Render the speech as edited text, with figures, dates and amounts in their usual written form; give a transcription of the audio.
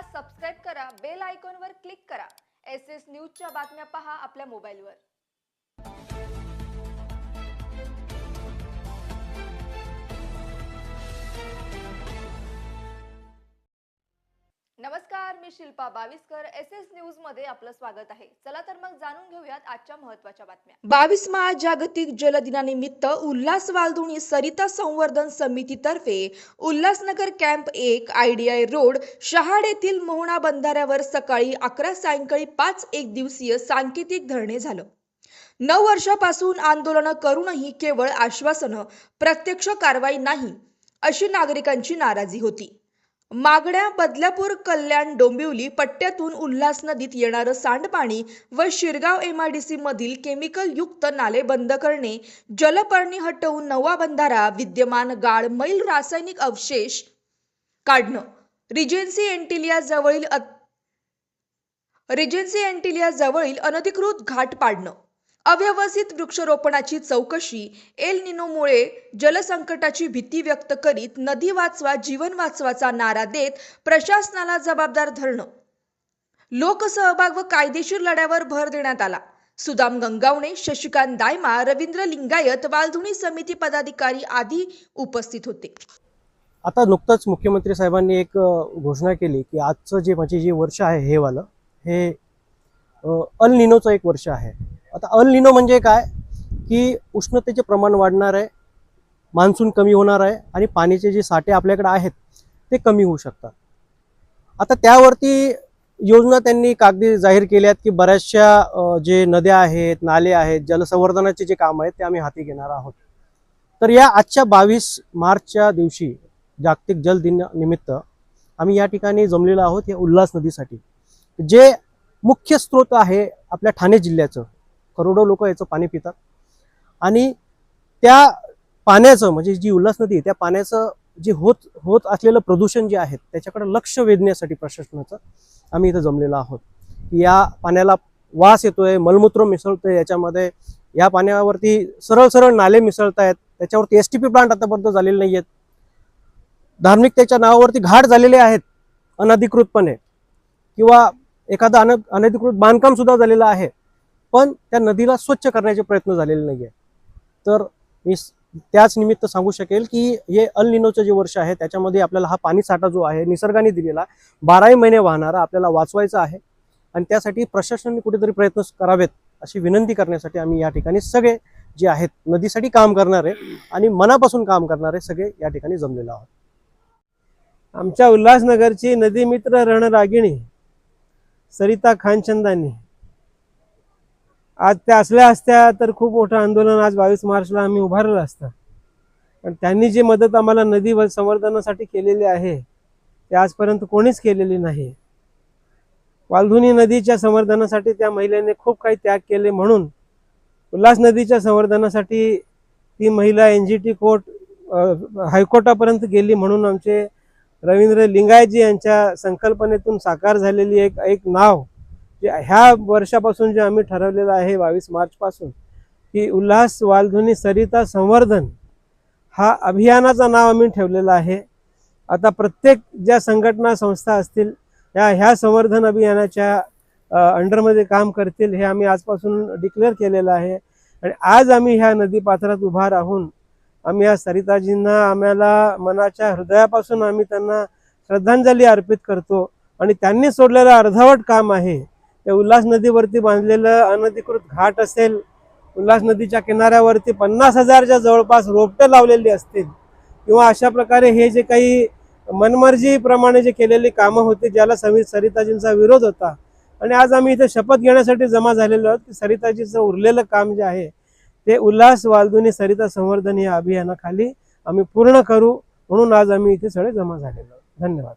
Subscribe करा, bell आयकॉनवर click करा। एसएस न्यूजच्या बातम्या पहा आपल्या मोबाईलवर। नमस्कार, मी शिल्पा बाविस्कर। एसएस न्यूज मध्ये आपलं स्वागत आहे। चला तर मग जाणून घेऊयात आजच्या महत्त्वाच्या बातम्या। 22 मार्च जागतिक जल दिनानिमित्त उल्हास वालधुणी सरिता संवर्धन समितीतर्फे Ulhasnagar camp 1 IDI road Shahad येथील मोहना बंधाऱ्यावर सकाळी 11 सायंकाळी 5 एक दिवसीय सांकेतिक धरणे झालं। 9 वर्षापासून आंदोलन करूनही केवळ आश्वासनं, प्रत्यक्ष कारवाई नाही अशी नागरिकांची नाराजी होती। मागण्या बदलापूर, कल्याण, डोंबिवली पट्ट्यातून उल्हास नदीत येणारं सांडपाणी व शिरगाव एमआयडीसी मधील केमिकल युक्त नाले बंद करणे, जलपर्णी हटवून नवा बंधारा, विद्यमान गाळ मैल रासायनिक अवशेष काढणं, रिजेन्सी एंटिलिया जवळील अनधिकृत घाट पाडणं, अव्यवस्थित वृक्षारोपणाची चौकशी, एल निनोमुळे जलसंकटाची भीती व्यक्त करीत नदी वाचवा जीवन वाचवाचा नारा देत प्रशासनाला जबाबदार धरणं, लोकसहभाग व कायदेशीर लढ्यावर भर देण्यात आला। सुदाम गंगावणे, शशिकांत दायमा, रवींद्र लिंगायत, वालधुणी समिती पदाधिकारी आदी उपस्थित होते। आता नुकतंच मुख्यमंत्री साहेबांनी एक घोषणा केली की आजचं जे वर्ष आहे हे वालं हे अल निनोचं एक वर्ष आहे। आता अल निनो म्हणजे काय की उष्णतेचे प्रमाण वाढणार आहे, मान्सून कमी होणार आहे आणि पाण्याचे जे साठे आपल्याकडे आहेत ते कमी होऊ शकतात। आता त्यावरती योजना त्यांनी कागदी जाहीर केल्यात की बऱ्याचशा जे नद्या आहेत, नाले आहेत, जलसंवर्धनाचे जे काम आहेत ते आम्ही हाती घेणार आहोत। तर या आजच्या 22 मार्चच्या दिवशी जागतिक जल दिनानिमित्त आम्ही या ठिकाणी जमलेलो आहोत या उल्हास नदीसाठी, जे मुख्य स्रोत आहे आपल्या ठाणे जिल्ह्याचं। करोडो लोक याचं पाणी पितात आणि त्या पाण्याचं म्हणजे जी उल्हास नदी आहे त्या पाण्याचं जे होत असलेलं प्रदूषण जे आहे त्याच्याकडे लक्ष वेधण्यासाठी प्रशासनाचं आम्ही इथं जमलेलो आहोत। या पाण्याला वास येतोय, मलमूत्र मिसळतोय याच्यामध्ये, या पाण्यावरती सरळ नाले मिसळत आहेत, त्याच्यावरती एसटीपी प्लांट आतापर्यंत झालेले नाही आहेत, धार्मिकतेच्या नावावरती घाट झालेले आहेत अनधिकृतपणे किंवा एखादं अनधिकृत बांधकाम सुद्धा झालेलं आहे, पण त्या नदीला स्वच्छ करण्याचे प्रयत्न झालेले नाही आहे। तर मी त्याच निमित्त सांगू शकेल की हे अल निनोचं जे वर्ष आहे त्याच्यामध्ये आपल्याला हा पाणी साठा जो आहे निसर्गाने दिलेला 12 महिने वाहणारा आपल्याला वाचवायचा आहे आणि त्यासाठी प्रशासनाने कुठेतरी प्रयत्न करावेत अशी विनंती करण्यासाठी आम्ही या ठिकाणी सगळे जे आहेत नदीसाठी काम करणारे आणि मनापासून काम करणारे सगळे या ठिकाणी जमलेलो आहोत। आमच्या उल्हासनगरची नदी मित्र रणरागिणी सरिता खानचंदानी आज त्या असल्या तर खूप मोठं आंदोलन आज 22 मार्चला आम्ही उभारलं असतं, पण त्यांनी जी मदत आम्हाला नदी संवर्धनासाठी केलेली आहे ते आजपर्यंत कोणीच केलेली नाही। वालधुनी नदीच्या संवर्धनासाठी त्या महिलेने खूप काही त्याग केले, म्हणून उल्हास नदीच्या संवर्धनासाठी ती महिला एनजीटी कोर्ट हायकोर्टापर्यंत गेली, म्हणून आमचे रवींद्र लिंगायतजी यांच्या संकल्पनेतून साकार झालेली एक नाव जे ह्या वर्षापासून जे आम्ही ठरवलेलं आहे 22 मार्च पासून की उल्हास वालधुनी सरिता संवर्धन हा अभियानाचा नाव आम्ही ठेवलेला आहे। आता प्रत्येक ज्या संघटना संस्था असतील ह्या संवर्धन अभियानाच्या अंडरमध्ये काम करतील हे आम्ही आजपासून डिक्लेअर केलेलं आहे आणि आज आम्ही ह्या नदी पात्रात उभा राहून आम्ही या सरिताजींना आम्हाला मनाच्या हृदयापासून आम्ही त्यांना श्रद्धांजली अर्पित करतो आणि त्यांनी सोडलेलं अर्धवट काम आहे ते उल्हास नदीवरती बांधलेलं अनधिकृत घाट असेल, उल्हास नदीच्या किनाऱ्यावरती 50,000च्या जवळपास रोपटे लावलेली असतील किंवा अशा प्रकारे हे जे काही मनमर्जीप्रमाणे जे केलेली कामं होती ज्याला सरिताजींचा विरोध होता आणि आज आम्ही इथे शपथ घेण्यासाठी जमा झालेलो आहोत की सरिताजीचं उरलेलं काम जे आहे ते उल्हास वालधुनी सरिता संवर्धन या अभियानाखाली आम्ही पूर्ण करू, म्हणून आज आम्ही इथे सगळे जमा झालेलो आहोत। धन्यवाद।